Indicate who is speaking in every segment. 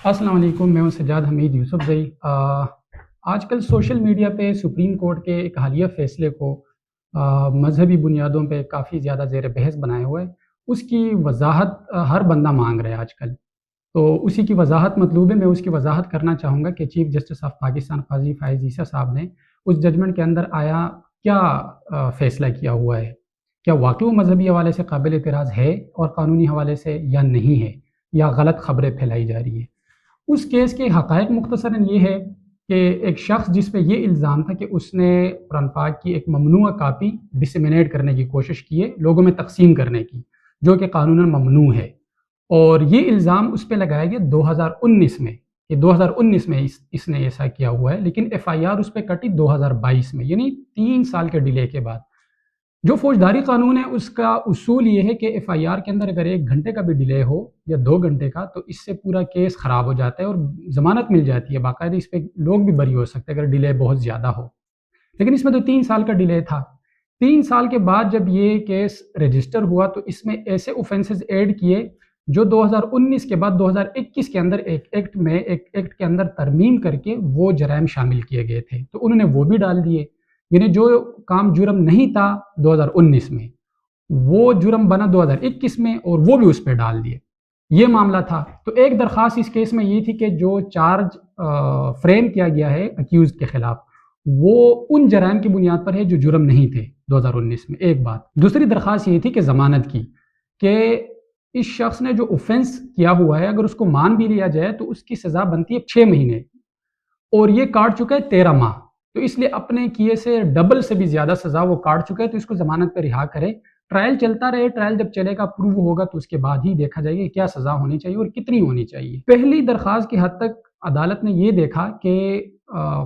Speaker 1: السلام علیکم، میں ہوں سجاد حمید یوسف زئی۔ آج کل سوشل میڈیا پہ سپریم کورٹ کے ایک حالیہ فیصلے کو مذہبی بنیادوں پہ کافی زیادہ زیر بحث بنائے ہوئے، اس کی وضاحت ہر بندہ مانگ رہا ہے آج کل۔ تو اسی کی وضاحت مطلوب ہے۔ میں اس کی وضاحت کرنا چاہوں گا کہ چیف جسٹس آف پاکستان قاضی فائز عیسیٰ صاحب نے اس ججمنٹ کے اندر آیا کیا فیصلہ کیا ہوا ہے، کیا واقعی وہ مذہبی حوالے سے قابل اعتراض ہے اور قانونی حوالے سے یا نہیں ہے، یا غلط خبریں پھیلائی جا رہی ہیں۔ اس کیس کے حقائق مختصراً یہ ہے کہ ایک شخص جس پہ یہ الزام تھا کہ اس نے قرآن پاک کی ایک ممنوع کاپی ڈسیمینیٹ کرنے کی کوشش کی ہے، لوگوں میں تقسیم کرنے کی، جو کہ قانوناً ممنوع ہے، اور یہ الزام اس پہ لگایا گیا 2019 میں کہ 2019 میں اس نے ایسا کیا ہوا ہے، لیکن ایف آئی آر اس پہ کٹی 2022 میں، یعنی 3 سال کے ڈیلے کے بعد۔ جو فوجداری قانون ہے اس کا اصول یہ ہے کہ ایف آئی آر کے اندر اگر 1 گھنٹے کا بھی ڈیلے ہو یا 2 گھنٹے کا تو اس سے پورا کیس خراب ہو جاتا ہے اور ضمانت مل جاتی ہے، باقاعدہ اس پہ لوگ بھی بری ہو سکتے ہیں اگر ڈیلے بہت زیادہ ہو۔ لیکن اس میں تو 3 سال کا ڈیلے تھا۔ 3 سال کے بعد جب یہ کیس رجسٹر ہوا تو اس میں ایسے اوفینسز ایڈ کیے جو 2019 کے بعد 2021 کے اندر ایک ایکٹ کے اندر ترمیم کر کے وہ جرائم شامل کیے گئے تھے، تو انہوں نے وہ بھی ڈال دیے۔ یعنی جو کام جرم نہیں تھا 2019 میں، وہ جرم بنا 2021 میں اور وہ بھی اس پہ ڈال دیے۔ یہ معاملہ تھا۔ تو ایک درخواست اس کیس میں یہ تھی کہ جو چارج فریم کیا گیا ہے اکیوزڈ کے خلاف، وہ ان جرائم کی بنیاد پر ہے جو جرم نہیں تھے 2019 میں، ایک بات۔ دوسری درخواست یہ تھی کہ ضمانت کی، کہ اس شخص نے جو اوفینس کیا ہوا ہے اگر اس کو مان بھی لیا جائے تو اس کی سزا بنتی ہے 6 مہینے، اور یہ کاٹ چکا ہے 13 ماہ، تو اس لیے اپنے کیے سے ڈبل سے بھی زیادہ سزا وہ کاٹ چکا ہے، تو اس کو ضمانت پہ رہا کرے، ٹرائل چلتا رہے، ٹرائل جب چلے گا پروو ہوگا تو اس کے بعد ہی دیکھا جائے گا کہ کیا سزا ہونی چاہیے اور کتنی ہونی چاہیے۔ پہلی درخواست کی حد تک عدالت نے یہ دیکھا کہ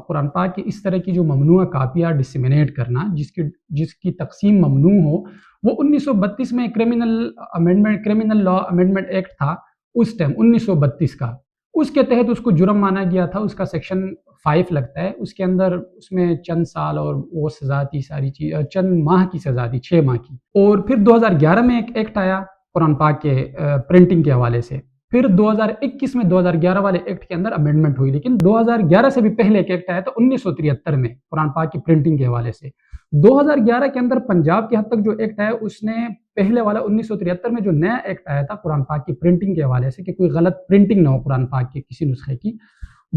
Speaker 1: قرآن پاک کی اس طرح کی جو ممنوع کاپیاں ڈسیمینیٹ کرنا جس کی تقسیم ممنوع ہو، وہ 1932 میں کرمنل لا امینڈمنٹ ایکٹ تھا، اس ٹائم 1932 کا، اس کے تحت اس کو جرم مانا گیا تھا۔ اس کا سیکشن 5 لگتا ہے، اس کے اندر اس میں چند سال اور وہ سزا تھی، ساری چیز چند ماہ کی سزا تھی، 6 ماہ کی۔ اور پھر 2011 میں ایک ایکٹ آیا قرآن پاک کے پرنٹنگ کے حوالے سے، پھر 2021 میں 2011 والے ایکٹ کے اندر امینڈمنٹ ہوئی، لیکن 2011 سے بھی پہلے ایک ایکٹ آیا تھا 1973 میں قرآن پاک کی پرنٹنگ کے حوالے سے۔ 2011 کے اندر پنجاب کے حد تک جو ایکٹ آیا اس نے پہلے والا 1973 میں جو نیا ایکٹ آیا تھا قرآن پاک کی پرنٹنگ کے حوالے سے کہ کوئی غلط پرنٹنگ نہ ہو قرآن پاک کے کسی نسخے کی،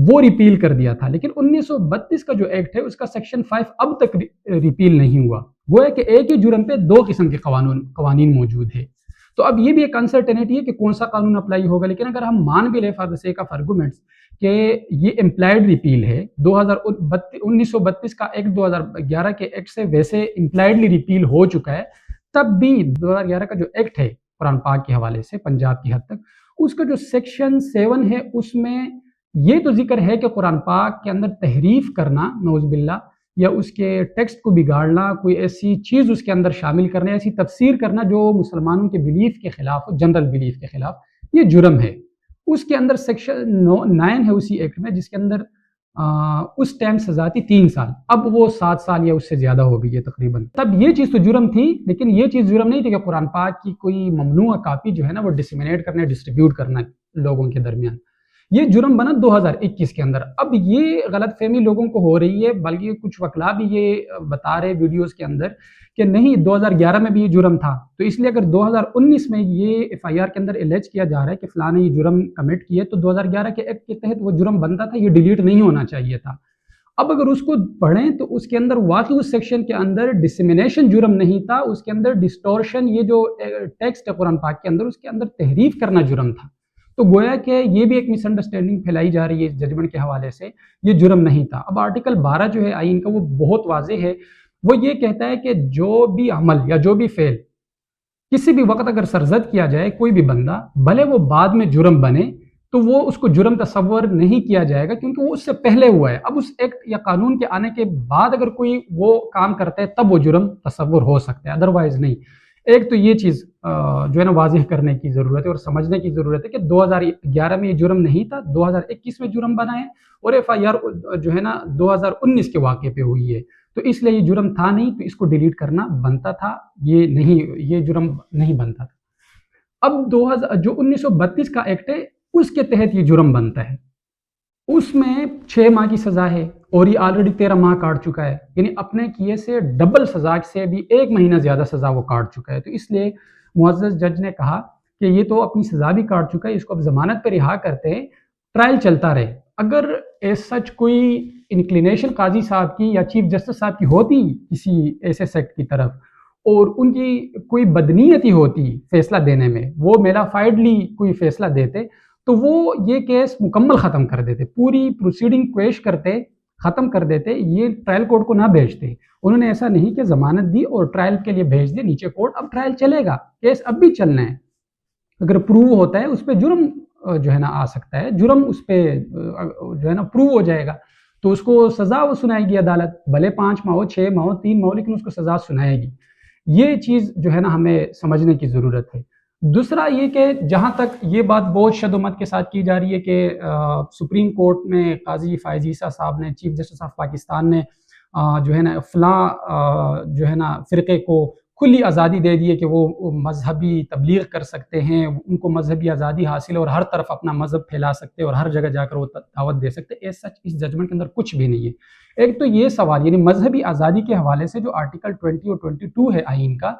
Speaker 1: وہ ریپیل کر دیا تھا۔ لیکن 1932 کا جو ایکٹ ہے اس کا سیکشن 5 اب تک ریپیل نہیں ہوا، وہ ہے کہ ایک ہی جرم پہ 2 قسم کے قوانین موجود ہے۔ تو اب یہ بھی ایک انسرٹینٹی ہے کہ کون سا قانون اپلائی ہوگا، لیکن اگر ہم مان بھی لیں for the sake of arguments کہ یہ امپلائڈ ریپیل ہے، 1932 کا ایکٹ 2011 کے ایکٹ سے ویسے امپلائڈلی ریپیل ہو چکا ہے، تب بھی 2011 کا جو ایکٹ ہے قرآن پاک کے حوالے سے پنجاب کی حد تک، اس کا جو سیکشن 7 ہے اس میں یہ تو ذکر ہے کہ قرآن پاک کے اندر تحریف کرنا نعوذ باللہ، یا اس کے ٹیکسٹ کو بگاڑنا، کوئی ایسی چیز اس کے اندر شامل کرنا، ایسی تفسیر کرنا جو مسلمانوں کے بلیف کے خلاف ہو، جنرل بلیف کے خلاف، یہ جرم ہے۔ اس کے اندر سیکشن 9 ہے اسی ایکٹ میں، جس کے اندر اس ٹائم سزا تھی 3 سال، اب وہ 7 سال یا اس سے زیادہ ہو گئی ہے تقریباً۔ تب یہ چیز تو جرم تھی، لیکن یہ چیز جرم نہیں تھی کہ قرآن پاک کی کوئی ممنوع کاپی جو ہے نا وہ ڈسیمینیٹ کرنا، ڈسٹریبیوٹ کرنا لوگوں کے درمیان۔ یہ جرم بنا 2021 کے اندر۔ اب یہ غلط فہمی لوگوں کو ہو رہی ہے، بلکہ کچھ وکلا بھی یہ بتا رہے ویڈیوز کے اندر کہ نہیں 2011 میں بھی یہ جرم تھا، تو اس لیے اگر 2019 میں یہ ایف آئی آر کے اندر الیج کیا جا رہا ہے کہ فلاں نے یہ جرم کمٹ کیا تو 2011 کے ایکٹ کے تحت وہ جرم بنتا تھا، یہ ڈیلیٹ نہیں ہونا چاہیے تھا۔ اب اگر اس کو پڑھیں تو اس کے اندر واقعی اس سیکشن کے اندر ڈسیمینیشن جرم نہیں تھا، اس کے اندر ڈسٹورشن، یہ جو ٹیکسٹ ہے قرآن پاک کے اندر، اس کے اندر تحریف کرنا جرم تھا۔ تو گویا کہ یہ بھی ایک مس انڈرسٹینڈنگ پھیلائی جا رہی ہے اس ججمنٹ کے حوالے سے، یہ جرم نہیں تھا۔ اب آرٹیکل 12 جو ہے آئین کا وہ بہت واضح ہے، وہ یہ کہتا ہے کہ جو بھی عمل یا جو بھی فعل کسی بھی وقت اگر سرزد کیا جائے کوئی بھی بندہ، بھلے وہ بعد میں جرم بنے، تو وہ اس کو جرم تصور نہیں کیا جائے گا کیونکہ وہ اس سے پہلے ہوا ہے۔ اب اس ایکٹ یا قانون کے آنے کے بعد اگر کوئی وہ کام کرتا ہے تب وہ جرم تصور ہو سکتا ہے، ادروائز نہیں۔ ایک تو یہ چیز جو ہے نا واضح کرنے کی ضرورت ہے اور سمجھنے کی ضرورت ہے کہ 2011 میں یہ جرم نہیں تھا، 2021 میں جرم بنا ہے، اور ایف آئی آر جو ہے نا 2019 کے واقعے پہ ہوئی ہے، تو اس لیے یہ جرم تھا نہیں، تو اس کو ڈیلیٹ کرنا بنتا تھا، یہ جرم نہیں بنتا تھا۔ اب جو 1932 کا ایکٹ ہے اس کے تحت یہ جرم بنتا ہے. اس میں 6 ماہ کی سزا ہے اور یہ آلریڈی 13 ماہ کاٹ چکا ہے، یعنی اپنے کیے سے ڈبل سزا سے بھی 1 مہینہ زیادہ سزا وہ کاٹ چکا ہے. تو اس لیے معزز جج نے کہا کہ یہ تو اپنی سزا بھی کاٹ چکا ہے، اس کو اب ضمانت پہ رہا کرتے ہیں، ٹرائل چلتا رہے. اگر ایز سچ کوئی انکلینیشن قاضی صاحب کی یا چیف جسٹس صاحب کی ہوتی کسی ایسے سیکٹ کی طرف، اور ان کی کوئی بدنیتی ہوتی فیصلہ دینے میں، وہ میلافائڈلی کوئی فیصلہ دیتے، تو وہ یہ کیس مکمل ختم کر دیتے، پوری پروسیڈنگ پیش کرتے، ختم کر دیتے، یہ ٹرائل کورٹ کو نہ بھیجتے. انہوں نے ایسا نہیں کہ ضمانت دی اور ٹرائل کے لیے بھیج دے نیچے کورٹ. اب ٹرائل چلے گا، کیس اب بھی چلنا ہے. اگر پروو ہوتا ہے اس پہ جرم جو ہے نا آ سکتا ہے، جرم اس پہ جو ہے نا پروو ہو جائے گا تو اس کو سزا وہ سنائے گی عدالت، بھلے 5 ماہ ہو، 6 ماہ ہو، 3 ماہ ہو، لیکن اس کو سزا سنائے گی. یہ چیز جو ہے نا ہمیں سمجھنے کی ضرورت ہے. دوسرا یہ کہ جہاں تک یہ بات بہت شد و مت کے ساتھ کی جا رہی ہے کہ سپریم کورٹ میں قاضی فائز عیسیٰ صاحب نے، چیف جسٹس آف پاکستان نے جو ہے نا فلاں جو ہے نا فرقے کو کھلی آزادی دے دی ہے کہ وہ مذہبی تبلیغ کر سکتے ہیں، ان کو مذہبی آزادی حاصل ہے اور ہر طرف اپنا مذہب پھیلا سکتے اور ہر جگہ جا کر وہ دعوت دے سکتے. ایس سچ اس ججمنٹ کے اندر کچھ بھی نہیں ہے. ایک تو یہ سوال یعنی مذہبی آزادی کے حوالے سے جو آرٹیکل 20 اور 22 ہے آئین کا،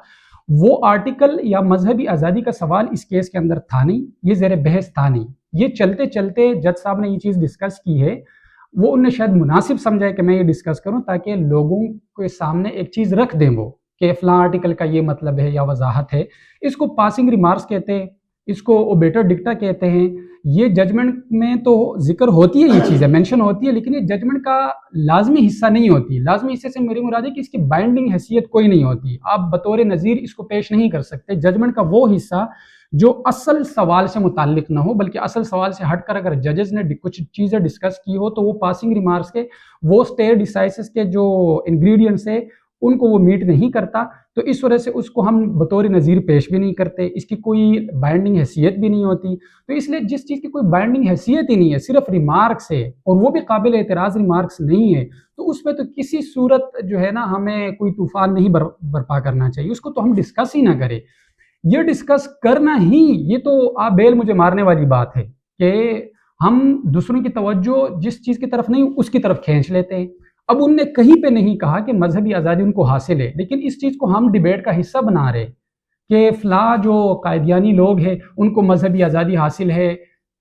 Speaker 1: وہ آرٹیکل یا مذہبی آزادی کا سوال اس کیس کے اندر تھا نہیں، یہ زیر بحث تھا نہیں. یہ چلتے چلتے جج صاحب نے یہ چیز ڈسکس کی ہے، وہ انہیں شاید مناسب سمجھا ہے کہ میں یہ ڈسکس کروں تاکہ لوگوں کے سامنے ایک چیز رکھ دیں وہ کہ فلاں آرٹیکل کا یہ مطلب ہے یا وضاحت ہے. اس کو پاسنگ ریمارکس کہتے ہیں، اس کو اوبیٹر ڈکٹا کہتے ہیں. یہ ججمنٹ میں تو ذکر ہوتی ہے، یہ چیزیں مینشن ہوتی ہے، لیکن یہ ججمنٹ کا لازمی حصہ نہیں ہوتی. لازمی حصے سے میری مراد ہے کہ اس کی بائنڈنگ حیثیت کوئی نہیں ہوتی. آپ بطور نظیر اس کو پیش نہیں کر سکتے. ججمنٹ کا وہ حصہ جو اصل سوال سے متعلق نہ ہو، بلکہ اصل سوال سے ہٹ کر اگر ججز نے کچھ چیزیں ڈسکس کی ہو تو وہ پاسنگ ریمارکس کے وہ اسٹے ڈیسائسز کے جو انگریڈینٹس ہیں ان کو وہ میٹ نہیں کرتا. تو اس وجہ سے اس کو ہم بطور نظیر پیش بھی نہیں کرتے، اس کی کوئی بائنڈنگ حیثیت بھی نہیں ہوتی. تو اس لیے جس چیز کی کوئی بائنڈنگ حیثیت ہی نہیں ہے، صرف ریمارکس ہے اور وہ بھی قابل اعتراض ریمارکس نہیں ہے، تو اس پہ تو کسی صورت جو ہے نا ہمیں کوئی طوفان نہیں برپا کرنا چاہیے. اس کو تو ہم ڈسکس ہی نہ کریں. یہ ڈسکس کرنا ہی یہ تو آپ بیل مجھے مارنے والی بات ہے کہ ہم دوسروں کی توجہ جس چیز کی طرف نہیں اس کی طرف کھینچ لیتے ہیں. اب ان نے کہیں پہ نہیں کہا کہ مذہبی آزادی ان کو حاصل ہے، لیکن اس چیز کو ہم ڈیبیٹ کا حصہ بنا رہے کہ فلاں جو قائدیانی لوگ ہیں ان کو مذہبی آزادی حاصل ہے،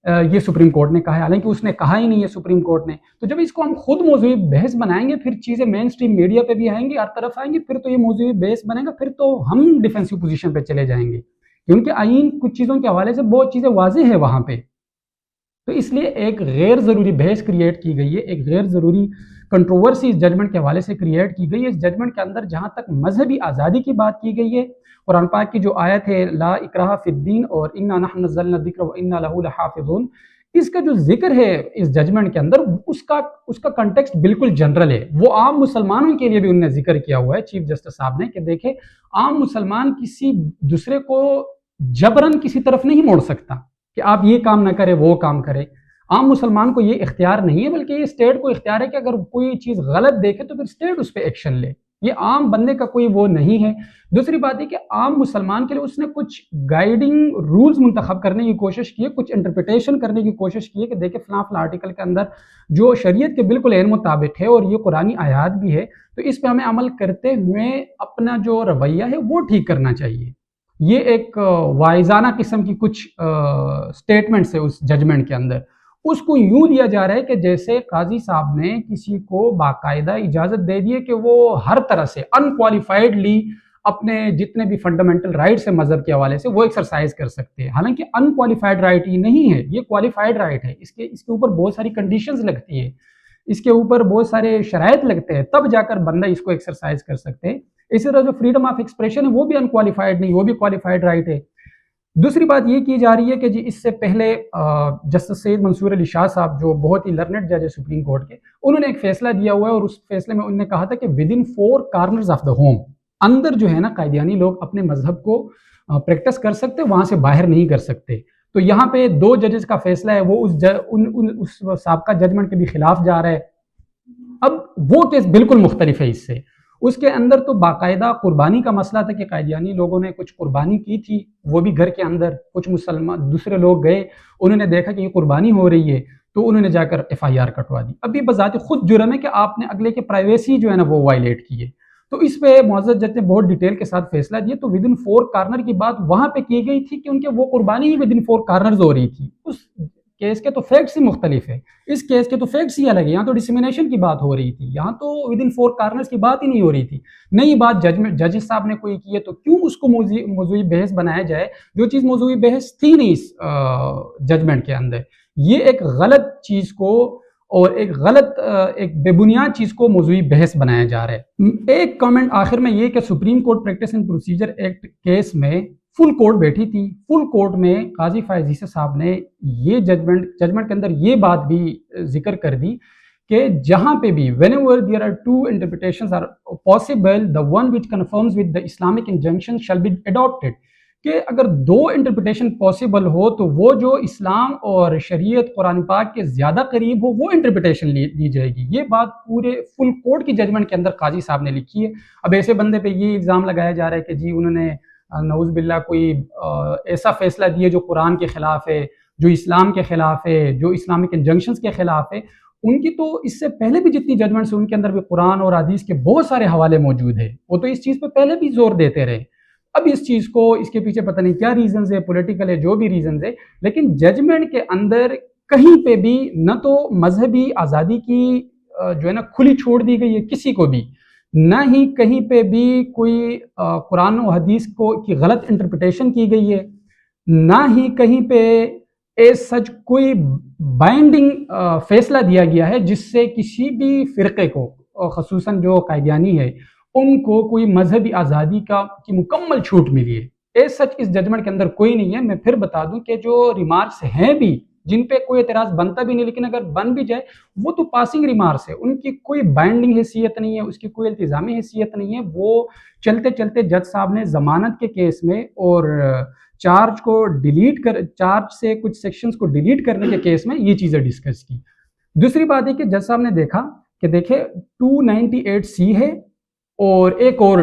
Speaker 1: یہ سپریم کورٹ نے کہا ہے، حالانکہ اس نے کہا ہی نہیں ہے سپریم کورٹ نے. تو جب اس کو ہم خود موضوعی بحث بنائیں گے، پھر چیزیں مین سٹریم میڈیا پہ بھی آئیں گی، ہر طرف آئیں گی، پھر تو یہ موضوعی بحث بنے گا، پھر تو ہم ڈیفینسو پوزیشن پہ چلے جائیں گے، کیونکہ آئین کچھ چیزوں کے حوالے سے بہت چیزیں واضح ہے وہاں پہ. تو اس لیے ایک غیر ضروری بحث کریٹ کی گئی ہے، ایک غیر ضروری کنٹروورسی اس ججمنٹ کے حوالے سے کریٹ کی گئی ہے. اس ججمنٹ کے اندر جہاں تک مذہبی آزادی کی بات کی گئی ہے، قرآن پاک کی جو آیت ہے لا اکراہ فی الدین اور انا نحن نزلنا الذکر وانا لہ لحافظون، اس کا جو ذکر ہے اس ججمنٹ کے اندر اس کا کنٹیکسٹ بالکل جنرل ہے. وہ عام مسلمانوں کے لیے بھی انہوں نے ذکر کیا ہوا ہے چیف جسٹس صاحب نے کہ دیکھیں عام مسلمان کسی دوسرے کو جبرن کسی طرف نہیں موڑ سکتا کہ آپ یہ کام نہ کرے وہ کام کرے. عام مسلمان کو یہ اختیار نہیں ہے، بلکہ یہ اسٹیٹ کو اختیار ہے کہ اگر کوئی چیز غلط دیکھے تو پھر اسٹیٹ اس پہ ایکشن لے. یہ عام بندے کا کوئی وہ نہیں ہے. دوسری بات یہ کہ عام مسلمان کے لیے اس نے کچھ گائیڈنگ رولز منتخب کرنے کی کوشش کی ہے، کچھ انٹرپریٹیشن کرنے کی کوشش کی ہے کہ دیکھیں فلاں فلاں آرٹیکل کے اندر جو شریعت کے بالکل عین مطابق ہے اور یہ قرآنی آیات بھی ہے، تو اس پہ ہمیں عمل کرتے ہوئے اپنا جو رویہ ہے وہ ٹھیک کرنا چاہیے. یہ ایک واعظانہ قسم کی کچھ سٹیٹمنٹس ہے اس ججمنٹ کے اندر. اس کو یوں لیا جا رہا ہے کہ جیسے قاضی صاحب نے کسی کو باقاعدہ اجازت دے دی ہے کہ وہ ہر طرح سے انکوالیفائڈلی اپنے جتنے بھی فنڈامنٹل رائٹس ہیں مذہب کے حوالے سے وہ ایکسرسائز کر سکتے ہیں. حالانکہ انکوالیفائڈ رائٹ یہ نہیں ہے، یہ کوالیفائڈ رائٹ ہے. اس کے اوپر بہت ساری کنڈیشنز لگتی ہے، اس کے اوپر بہت سارے شرائط لگتے ہیں، تب جا کر بندہ اس کو ایکسرسائز کر سکتے ہیں. اسی طرح جو فریڈم آف ایکسپریشن ہے وہ بھی انکوالیفائڈ نہیں، وہ بھی کوالیفائڈ رائٹ ہے. دوسری بات یہ کی جا رہی ہے کہ جی اس سے پہلے جسٹس سید منصور علی شاہ صاحب جو بہت ہی لرنڈ جج ہے سپریم کورٹ کے، انہوں نے ایک فیصلہ دیا ہوا ہے اور اس فیصلے میں انہوں نے کہا تھا کہ within 4 corners of the home اندر جو ہے نا قائدیانی لوگ اپنے مذہب کو پریکٹس کر سکتے، وہاں سے باہر نہیں کر سکتے. تو یہاں پہ 2 ججز کا فیصلہ ہے وہ اس سابقہ ججمنٹ کے بھی خلاف جا رہا ہے. اب وہ کیس بالکل مختلف ہے اس سے. اس کے اندر تو باقاعدہ قربانی کا مسئلہ تھا کہ قادیانی لوگوں نے کچھ قربانی کی تھی، وہ بھی گھر کے اندر، کچھ مسلمان دوسرے لوگ گئے، انہوں نے دیکھا کہ یہ قربانی ہو رہی ہے تو انہوں نے جا کر ایف آئی آر کٹوا دی. اب یہ بذات خود جرم ہے کہ آپ نے اگلے کے پرائیویسی جو ہے نا وہ وائلیٹ کی ہے. تو اس پہ معزز جج نے بہت ڈیٹیل کے ساتھ فیصلہ دیا. تو ود ان 4 کارنر کی بات وہاں پہ کی گئی تھی کہ ان کے وہ قربانی ہی ود ان 4 کارنرز ہو رہی تھی. اس کیس کے تو فیکٹس ہی مختلف ہے، اس کیس کے تو فیکٹس ہی الگ ہے. یہاں تو ڈسیمینیشن کی بات ہو رہی تھی، یہاں تو ود ان 4 کارنرز کی بات ہی نہیں ہو رہی تھی. نئی بات جج صاحب نے کوئی کی ہے تو کیوں اس کو موضوعی بحث بنایا جائے جو چیز موضوعی بحث تھی نہیں اس ججمنٹ کے اندر. یہ ایک غلط چیز کو اور ایک غلط ایک بے بنیاد چیز کو موضوعی بحث بنایا جا رہا ہے. ایک کامنٹ آخر میں یہ کہ supreme court practice and procedure act case میں فل کورٹ بیٹھی تھی. فل کورٹ میں قاضی فائز عیسی صاحب نے یہ ججمنٹ کے اندر یہ بات بھی ذکر کر دی کہ جہاں پہ بھی whenever there are two interpretations are possible, the one which conforms with the Islamic injunction shall be adopted. کہ اگر دو انٹرپریٹیشن پاسبل ہو تو وہ جو اسلام اور شریعت قرآن پاک کے زیادہ قریب ہو وہ انٹرپریٹیشن لی جائے گی. یہ بات پورے فل کورٹ کی ججمنٹ کے اندر قاضی صاحب نے لکھی ہے. اب ایسے بندے پہ یہ الزام لگایا جا رہا ہے کہ جی انہوں نے نعوذ باللہ کوئی ایسا فیصلہ دیا جو قرآن کے خلاف ہے، جو اسلام کے خلاف ہے، جو اسلامک انجنکشنز کے خلاف ہے. ان کی تو اس سے پہلے بھی جتنی ججمنٹس ان کے اندر بھی قرآن اور حدیث کے بہت سارے حوالے موجود ہیں. وہ تو اس چیز پہ پہلے بھی زور دیتے رہے. اب اس چیز کو اس کے پیچھے پتہ نہیں کیا ریزنز ہے، پولیٹیکل ہے، جو بھی ریزنز ہے، لیکن ججمنٹ کے اندر کہیں پہ بھی نہ تو مذہبی آزادی کی جو ہے نا کھلی چھوڑ دی گئی ہے کسی کو بھی، نہ ہی کہیں پہ بھی کوئی قرآن و حدیث کی غلط انٹرپریٹیشن کی گئی ہے، نہ ہی کہیں پہ ایز سچ کوئی بائنڈنگ فیصلہ دیا گیا ہے جس سے کسی بھی فرقے کو، خصوصاً جو قادیانی ہے، ان کو کوئی مذہبی آزادی کی مکمل چھوٹ ملی ہے. ایز سچ اس ججمنٹ کے اندر کوئی نہیں ہے. میں پھر بتا دوں کہ جو ریمارکس ہیں بھی جن پہ کوئی اعتراض بنتا بھی نہیں، لیکن اگر بن بھی جائے وہ تو پاسنگ ریمارکس ہے، ان کی کوئی بائنڈنگ حیثیت نہیں ہے، اس کی کوئی التزامی حیثیت نہیں ہے. وہ چلتے چلتے جج صاحب نے ضمانت کے کیس میں اور چارج سے کچھ سیکشنز کو ڈیلیٹ کرنے کے کیس میں یہ چیزیں ڈسکس کی. دوسری بات ہے کہ جج صاحب نے دیکھا کہ دیکھیں 298C ہے اور ایک اور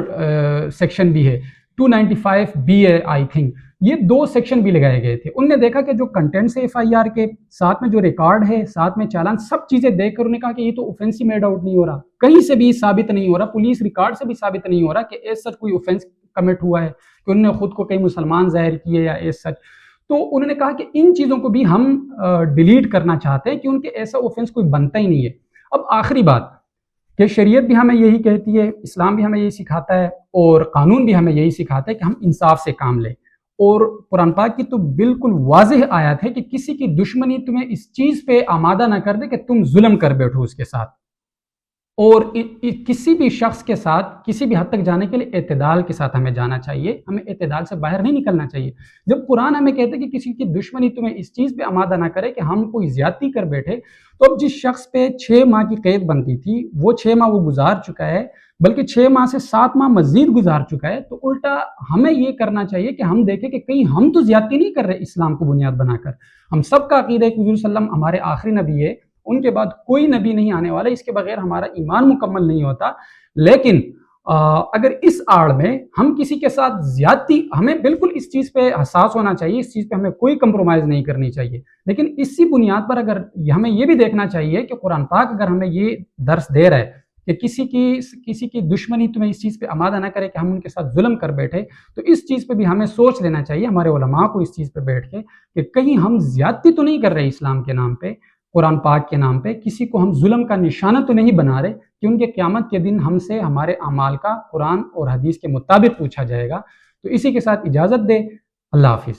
Speaker 1: سیکشن بھی ہے 295B ہے آئی تھنک، یہ دو سیکشن بھی لگائے گئے تھے. انہوں نے دیکھا کہ جو کنٹینٹس ہے ایف آئی آر کے ساتھ میں جو ریکارڈ ہے، ساتھ میں چالان، سب چیزیں دیکھ کر انہوں نے کہا کہ یہ تو اوفینس ہی میڈ آؤٹ نہیں ہو رہا، کہیں سے بھی ثابت نہیں ہو رہا، پولیس ریکارڈ سے بھی ثابت نہیں ہو رہا کہ ایز سچ کوئی اوفینس کمٹ ہوا ہے، کہ انہوں نے خود کو کئی مسلمان ظاہر کیے یا ایز سچ. تو انہوں نے کہا کہ ان چیزوں کو بھی ہم ڈیلیٹ کرنا چاہتے ہیں کہ ان کے ایسا اوفینس کوئی بنتا ہی نہیں ہے. اب آخری بات کہ شریعت بھی ہمیں یہی کہتی ہے، اسلام بھی ہمیں یہی سکھاتا ہے اور قانون بھی ہمیں یہی سکھاتا ہے کہ ہم انصاف سے کام لیں. اور قرآن پاک کی تو بالکل واضح آیت ہے کہ کسی کی دشمنی تمہیں اس چیز پہ آمادہ نہ کر دے کہ تم ظلم کر بیٹھو اس کے ساتھ. اور کسی بھی شخص کے ساتھ کسی بھی حد تک جانے کے لیے اعتدال کے ساتھ ہمیں جانا چاہیے، ہمیں اعتدال سے باہر نہیں نکلنا چاہیے. جب قرآن ہمیں کہتے کہ کسی کی دشمنی تمہیں اس چیز پہ آمادہ نہ کرے کہ ہم کوئی زیادتی کر بیٹھے، تو اب جس شخص پہ 6 ماہ کی قید بنتی تھی وہ 6 ماہ وہ گزار چکا ہے، بلکہ 6 ماہ سے 7 ماہ مزید گزار چکا ہے. تو الٹا ہمیں یہ کرنا چاہیے کہ ہم دیکھیں کہ کہیں ہم تو زیادتی نہیں کر رہے اسلام کو بنیاد بنا کر. ہم سب کا عقیدہ ہے کہ حضور صلی اللہ علیہ وسلم ہمارے آخری نبی ہے، ان کے بعد کوئی نبی نہیں آنے والا، اس کے بغیر ہمارا ایمان مکمل نہیں ہوتا. لیکن اگر اس آڑ میں ہم کسی کے ساتھ زیادتی، ہمیں بالکل اس چیز پہ حساس ہونا چاہیے، اس چیز پہ ہمیں کوئی کمپرومائز نہیں کرنی چاہیے. لیکن اسی بنیاد پر اگر ہمیں یہ بھی دیکھنا چاہیے کہ قرآن پاک اگر ہمیں یہ درس دے رہا ہے کہ کسی کی دشمنی تمہیں اس چیز پہ آمادہ نہ کرے کہ ہم ان کے ساتھ ظلم کر بیٹھے، تو اس چیز پہ بھی ہمیں سوچ لینا چاہیے، ہمارے علماء کو اس چیز پہ بیٹھ کے، کہ کہیں ہم زیادتی تو نہیں کر رہے اسلام کے نام پہ، قرآن پاک کے نام پہ، کسی کو ہم ظلم کا نشانہ تو نہیں بنا رہے کہ ان کے قیامت کے دن ہم سے ہمارے اعمال کا قرآن اور حدیث کے مطابق پوچھا جائے گا. تو اسی کے ساتھ اجازت دے. اللہ حافظ.